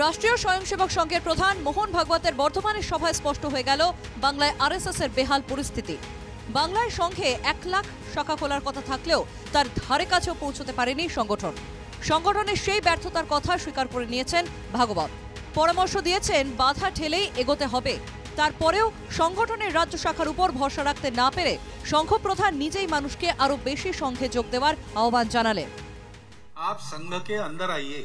রাষ্ট্রীয় স্বয়ংসেবক সংঘের প্রধান মোহন ভাগবতের বর্ধমানের সভায় স্পষ্ট হয়ে গেল বাংলায় আরএসএস এর বেহাল পরিস্থিতি। বাংলায় সংঘে 1 লাখ শাখা খোলার কথা থাকলেও তার ধারে কাছেও পৌঁছতে পারেনি সংগঠনের সেই ব্যর্থতার কথা স্বীকার করে নিয়েছেন ভাগবত। পরামর্শ দিয়েছেন বাধা ঠেলেই এগোতে হবে। তারপরেও সংগঠনের রাজ্য শাখার উপর ভরসা রাখতে না পেরে সংঘ প্রধান নিজেই মানুষকে আরো বেশি সংঘে যোগ দেওয়ার আহ্বান জানালেন। आप संघ के अंदर आइए,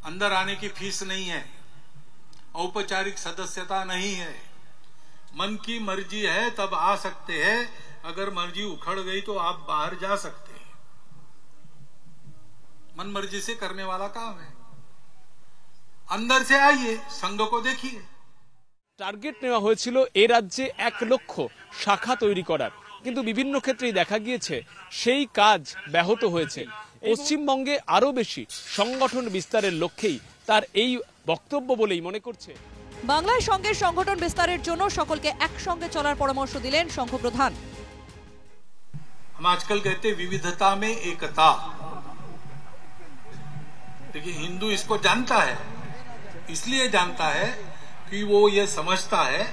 अंदर आने की फीस नहीं है, औपचारिक सदस्यता नहीं है, मन की मर्जी है तब आ सकते हैं, अगर मर्जी उखड़ गई तो आप बाहर जा सकते हैं। मन मर्जी से करने वाला काम है, अंदर से आइए, संघ को देखिए। টার্গেট নেওয়া হয়েছিল এই রাজ্যে 1 লক্ষ শাখা তৈরি করার, কিন্তু বিভিন্ন ক্ষেত্রেই দেখা গিয়েছে সেই কাজ ব্যাহত হয়েছে। পশ্চিমবঙ্গে আরো বেশি সংগঠন বিস্তারের লক্ষ্যেই তার এই বক্তব্য বলেই মনে করছে। বাংলায় সংঘের সংগঠন বিস্তারের জন্য সকলকে একসঙ্গে চলার পরামর্শ দিলেন সংঘ প্রধান। हम आजकल कहते विविधता में एकता। देखिए, हिंदू इसको जानता है, इसलिए जानता है कि वो ये समझता है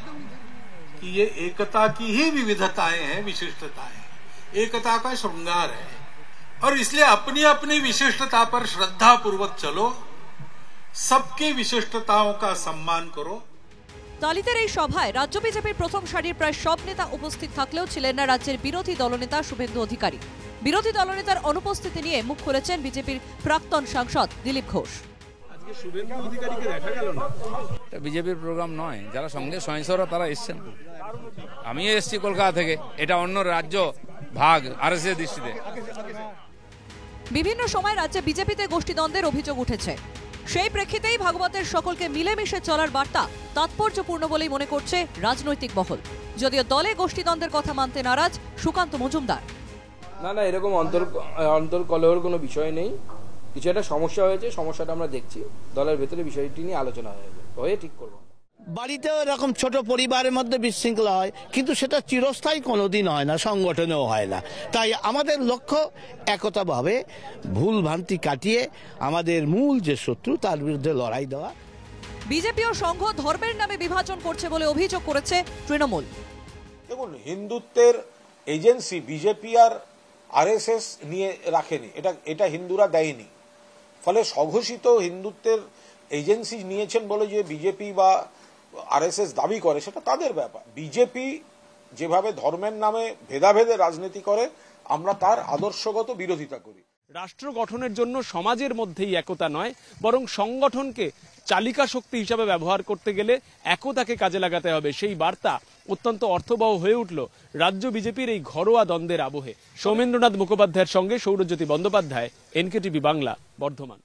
कि ये एकता की ही विविधताएं हैं, विशिष्टताएं, एकता का श्रृंगार है, और इसलिए अपनी अपनी विशिष्टता पर श्रद्धा पूर्वक चलो, सबकी विशिष्टताओं का सम्मान करो। দলিতের এই সভায় রাজ্য বিজেপির প্রথম সারির প্রায় সব নেতা উপস্থিত থাকলেও ছিলেন না রাজ্যের বিরোধী দলনেতা শুভেন্দু অধিকারী। বিরোধী দলনেতার অনুপস্থিতি নিয়ে মুখ খুলেছেন বিজেপির প্রাক্তন সাংসদ দিলীপ ঘোষ। বিজেপির প্রোগ্রাম নয়, যারা সঙ্গে স্বয়ংসেবকরা তারা এসছেন। আমিও এসছি কলকাতা থেকে, এটা অন্য রাজ্য ভাগ আরএসএস দৃষ্টিতে। বিভিন্ন সময় রাজ্যে বিজেপিতে গোষ্ঠীদ্বন্দ্বের অভিযোগ উঠেছে। সেই প্রেক্ষিতেই ভাগবতের সকলকে মিলেমিশে চলার বার্তা তাৎপর্যপূর্ণ বলেই মনে করছে রাজনৈতিক মহল, যদিও দলে গোষ্ঠীদ্বন্দ্বের কথা মানতে নারাজ সুকান্ত মজুমদার। না, এরকম অন্তর্কলহের কোনো বিষয় নেই। কিছু একটা সমস্যা হয়েছে, সমস্যাটা আমরা দেখছি, দলের ভেতরে বিষয়টি নিয়ে আলোচনা হয়ে ঠিক করবো। বাড়িতেও এরকম ছোট পরিবারের মধ্যে বিশৃঙ্খলা হয়, কিন্তু সেটা চিরস্থায়ী কোনোদিন হয় না, সংগঠনেও হয় না। তাই আমাদের লক্ষ্য একতাভাবে ভুল ভ্রান্তি কাটিয়ে আমাদের মূল যে শত্রু তার বিরুদ্ধে লড়াই দেওয়া। বিজেপি ও সংঘ ধর্মের নামে বিভাজন করছে বলে অভিযোগ করেছে তৃণমূল। দেখুন, হিন্দুত্বের এজেন্সি বিজেপি আর আরএসএস নিয়ে রাখেনি, এটা হিন্দুরা দেয়নি। ফলে স্বঘোষিত হিন্দুত্বের এজেন্সি নিয়েছেন বলে যে বিজেপি বা আরএসএস দাবি করে, সেটা তাদের ব্যাপার। বিজেপি যেভাবে ধর্মের নামে ভেদাভেদে রাজনীতি করে, আমরা তার আদর্শগত বিরোধিতা করি। রাষ্ট্র গঠনের জন্য সমাজের মধ্যেই একতা নয়, বরং সংগঠনকে চালিকা শক্তি হিসাবে ব্যবহার করতে গেলে একতাকে কাজে লাগাতে হবে। সেই বার্তা অত্যন্ত অর্থবহ হয়ে উঠল রাজ্য বিজেপির এই ঘরোয়া দ্বন্দ্বের আবহে। সৌমেন্দ্রনাথ মুখোপাধ্যায়ের সঙ্গে সৌরজ্যোতি বন্দ্যোপাধ্যায়, এনকেটিভি বাংলা, বর্ধমান।